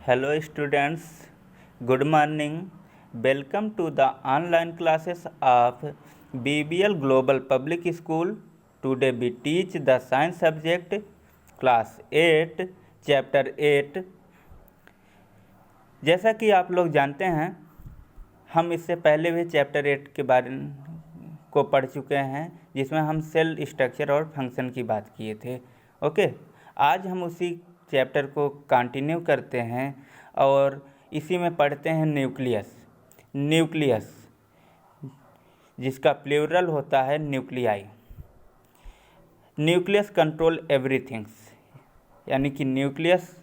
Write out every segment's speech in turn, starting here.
Hello students, good morning. Welcome to the online classes of BBL Global Public School. Today we teach the science subject class 8 chapter 8. जैसा कि आप लोग जानते हैं, हम इससे पहले भी चैप्टर 8 के बारे को पढ़ चुके हैं, जिसमें हम सेल स्ट्रक्चर और फंक्शन की बात किए थे। ओके, आज हम उसी चैप्टर को कंटिन्यू करते हैं और इसी में पढ़ते हैं न्यूक्लियस जिसका प्लूरल होता है न्यूक्लियाई। न्यूक्लियस कंट्रोल एवरीथिंग्स, यानी कि न्यूक्लियस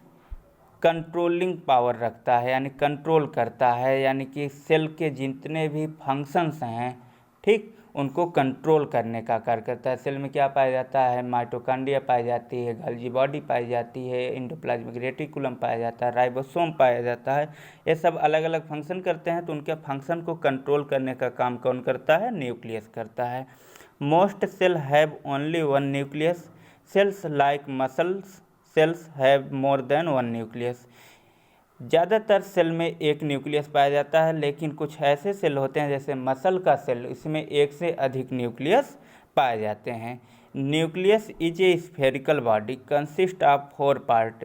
कंट्रोलिंग पावर रखता है, यानी कंट्रोल करता है, यानी कि सेल के जितने भी फंक्शंस हैं, ठीक, उनको कंट्रोल करने का कार्य करता है। सेल में क्या पाया जाता है? माइटोकॉन्ड्रिया पाई जाती है, गोल्गी बॉडी पाई जाती है, एंडोप्लाज्मिक रेटिकुलम पाया जाता है, राइबोसोम पाया जाता है। ये सब अलग अलग फंक्शन करते हैं, तो उनके फंक्शन को कंट्रोल करने का काम कौन करता है? न्यूक्लियस करता है। Most cell have only one nucleus. Cells like muscles cells have more than one nucleus. ज़्यादातर सेल में एक न्यूक्लियस पाया जाता है, लेकिन कुछ ऐसे सेल होते हैं जैसे मसल का सेल, इसमें एक से अधिक न्यूक्लियस पाए जाते हैं। Nucleus is a spherical body consist of 4 part.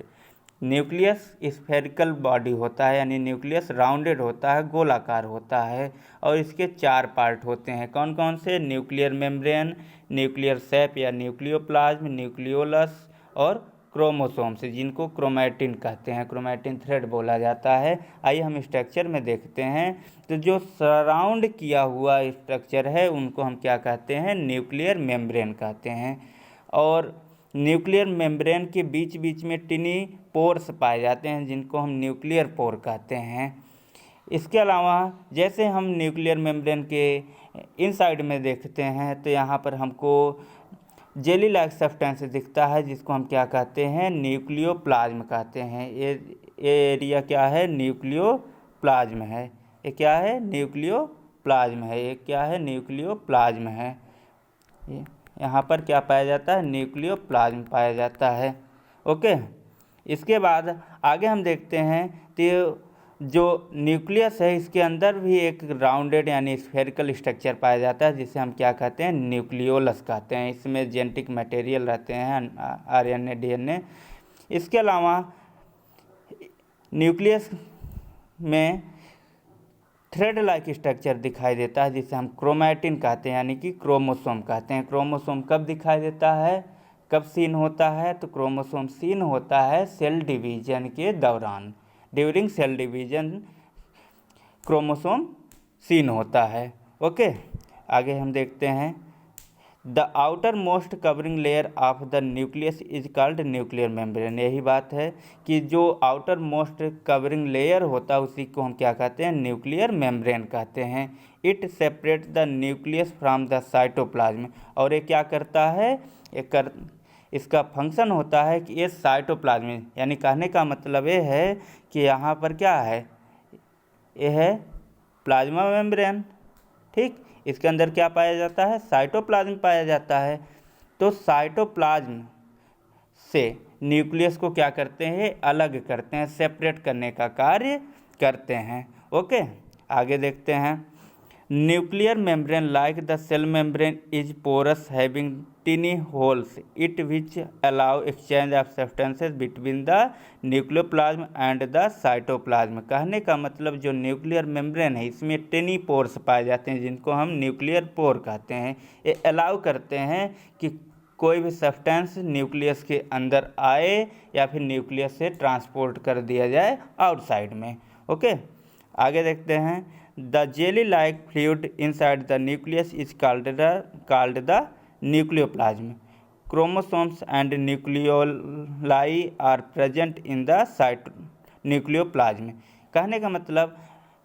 Nucleus spherical body होता है, यानी न्यूक्लियस राउंडेड होता है, गोलाकार होता है, और इसके 4 पार्ट होते हैं। कौन कौन से? न्यूक्लियर मेम्ब्रेन, न्यूक्लियर सैप या न्यूक्लियोप्लाज्म, न्यूक्लियोलस और क्रोमोसोम्स, जिनको क्रोमैटिन कहते हैं, क्रोमैटिन थ्रेड बोला जाता है। आइए हम स्ट्रक्चर में देखते हैं। तो जो सराउंड किया हुआ स्ट्रक्चर है उनको हम क्या कहते हैं? न्यूक्लियर मेम्ब्रेन कहते हैं। और न्यूक्लियर मेम्ब्रेन के बीच बीच में टिनी पोर्स पाए जाते हैं, जिनको हम न्यूक्लियर पोर कहते हैं। इसके अलावा जैसे हम न्यूक्लियर मेम्ब्रेन के इनसाइड में देखते हैं, तो यहाँ पर हमको जेली लाइक सब्सटेंस दिखता है, जिसको हम क्या कहते हैं? न्यूक्लियोप्लाज्म कहते हैं। ये एरिया क्या है? न्यूक्लियोप्लाज्म है। ये क्या है? न्यूक्लियोप्लाज्म है। ये क्या है? न्यूक्लियोप्लाज्म है। यहाँ पर क्या पाया जाता है? न्यूक्लियोप्लाज्म पाया जाता है। ओके, इसके बाद आगे हम देखते हैं तो जो न्यूक्लियस है, इसके अंदर भी एक राउंडेड यानी स्फेरिकल स्ट्रक्चर पाया जाता है, जिसे हम क्या कहते हैं? न्यूक्लियोलस कहते हैं। इसमें जेनेटिक मटेरियल रहते हैं, आरएनए, डीएनए। इसके अलावा न्यूक्लियस में थ्रेड लाइक स्ट्रक्चर दिखाई देता है, जिसे हम क्रोमैटिन कहते हैं, यानी कि क्रोमोसोम कहते हैं। क्रोमोसोम कब दिखाई देता है, कब सीन होता है? तो क्रोमोसोम सीन होता है सेल डिवीजन के दौरान। During cell division chromosome seen होता है। ओके, आगे हम देखते हैं। The outermost covering layer of the nucleus is called nuclear membrane. यही बात है कि जो आउटर मोस्ट कवरिंग लेयर होता है उसी को हम क्या कहते हैं? न्यूक्लियर मेम्ब्रेन कहते हैं। It separate the nucleus from the cytoplasm. और ये क्या करता है? इसका फंक्शन होता है कि ये साइटोप्लाज्म, यानी कहने का मतलब ये है कि यहाँ पर क्या है? ये है प्लाज्मा मेम्ब्रेन, ठीक। इसके अंदर क्या पाया जाता है? साइटोप्लाज्म पाया जाता है। तो साइटोप्लाज्म से न्यूक्लियस को क्या करते हैं? अलग करते हैं, सेपरेट करने का कार्य करते हैं। ओके, आगे देखते हैं। Nuclear membrane like the cell membrane is porous having tiny holes it which allow exchange of substances between the nucleoplasm and the cytoplasm. कहने का मतलब जो न्यूक्लियर मेम्ब्रेन है, इसमें टिनी पोर्स पाए जाते हैं, जिनको हम न्यूक्लियर पोर कहते हैं। ये अलाउ करते हैं कि कोई भी सब्सटेंस न्यूक्लियस के अंदर आए या फिर न्यूक्लियस से ट्रांसपोर्ट कर दिया जाए आउटसाइड में। ओके, आगे देखते हैं। The jelly like fluid inside the nucleus is called the nucleoplasm. Chromosomes and nucleoli are present in the nucleoplasm. कहने का मतलब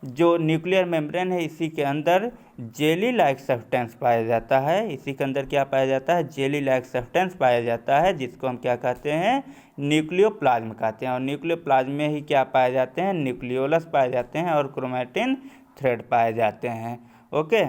जो न्यूक्लियर मेम्ब्रेन है, इसी के अंदर जेली लाइक सब्सटेंस पाया जाता है। इसी के अंदर क्या पाया जाता है? जेली लाइक सब्सटेंस पाया जाता है, जिसको हम क्या कहते हैं? न्यूक्लियोप्लाज्म कहते हैं। और न्यूक्लियोप्लाज्म में ही क्या पाए जाते हैं? न्यूक्लियोलस पाए जाते हैं और क्रोमैटिन थ्रेड पाए जाते हैं। ओके,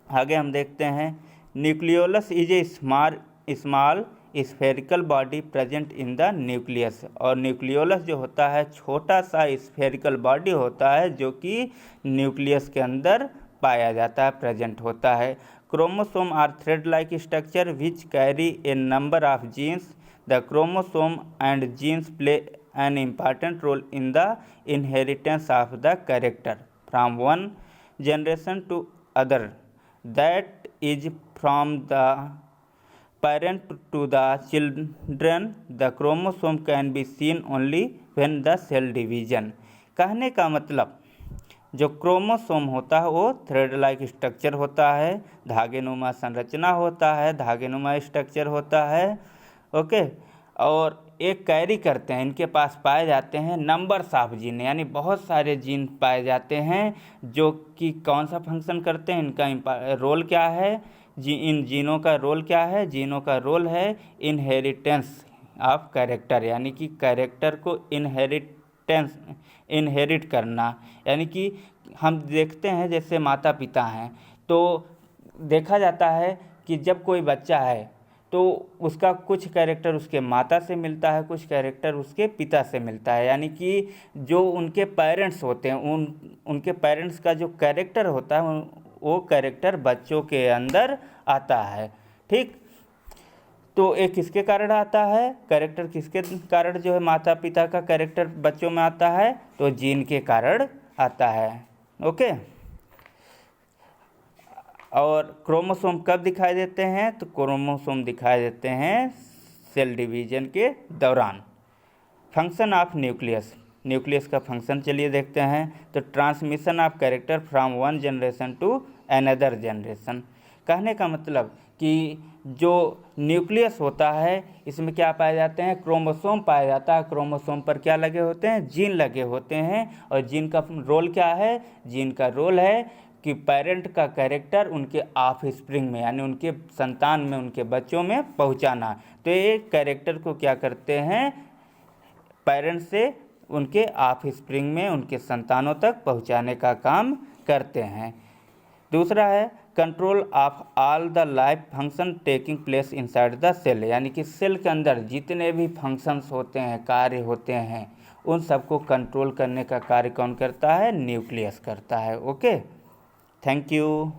आगे हम देखते हैं। Nucleolus is a small spherical body present in the nucleus. और न्यूक्लियोलस जो होता है छोटा सा स्फेरिकल बॉडी होता है जो कि न्यूक्लियस के अंदर पाया जाता है, प्रेजेंट होता है। Chromosome are thread like structure which carry a number of genes. The chromosome and genes play an important role in the inheritance of the character from one generation to other, that is from the parent to the children. The chromosome can be seen only when the cell division। कहने का मतलब जो chromosome होता है वो thread like structure होता है, धागेनुमा संरचना होता है, धागेनुमा स्ट्रक्चर होता है, ओके। और एक कैरी करते हैं, इनके पास पाए जाते हैं नंबर्स ऑफ जीन, यानी बहुत सारे जीन पाए जाते हैं जो कि कौन सा फंक्शन करते हैं, इनका रोल क्या है, इन जीनों का रोल क्या है। जीनों का रोल है इनहेरिटेंस ऑफ कैरेक्टर, यानी कि कैरेक्टर को इनहेरिट करना। यानी कि हम देखते हैं जैसे माता पिता हैं तो देखा जाता है कि जब कोई बच्चा है तो उसका कुछ कैरेक्टर उसके माता से मिलता है, कुछ कैरेक्टर उसके पिता से मिलता है। यानी कि जो उनके पेरेंट्स होते हैं उनके पेरेंट्स का जो कैरेक्टर होता है वो कैरेक्टर बच्चों के अंदर आता है, ठीक। तो एक किसके कारण आता है कैरेक्टर, किसके कारण जो है माता पिता का कैरेक्टर बच्चों में आता है, तो जीन के कारण आता है, ओके। और क्रोमोसोम कब दिखाई देते हैं, तो क्रोमोसोम दिखाई देते हैं सेल डिवीजन के दौरान। फंक्शन ऑफ न्यूक्लियस, न्यूक्लियस का फंक्शन चलिए देखते हैं। तो transmission of character from one generation to another generation. कहने का मतलब कि जो न्यूक्लियस होता है इसमें क्या पाए जाते हैं, क्रोमोसोम पाया जाता है। क्रोमोसोम पर क्या लगे होते हैं, जीन लगे होते हैं। और जीन का रोल क्या है, जीन का रोल है कि पेरेंट का कैरेक्टर उनके ऑफ स्प्रिंग में, यानी उनके संतान में, उनके बच्चों में पहुंचाना। तो ये कैरेक्टर को क्या करते हैं, पेरेंट से उनके ऑफ स्प्रिंग में, उनके संतानों तक पहुंचाने का काम करते हैं। दूसरा है control of all the life function taking place inside the cell, यानी कि सेल के अंदर जितने भी फंक्शंस होते हैं, कार्य होते हैं, उन सबको कंट्रोल करने का कार्य कौन करता है, न्यूक्लियस करता है, ओके। Thank you.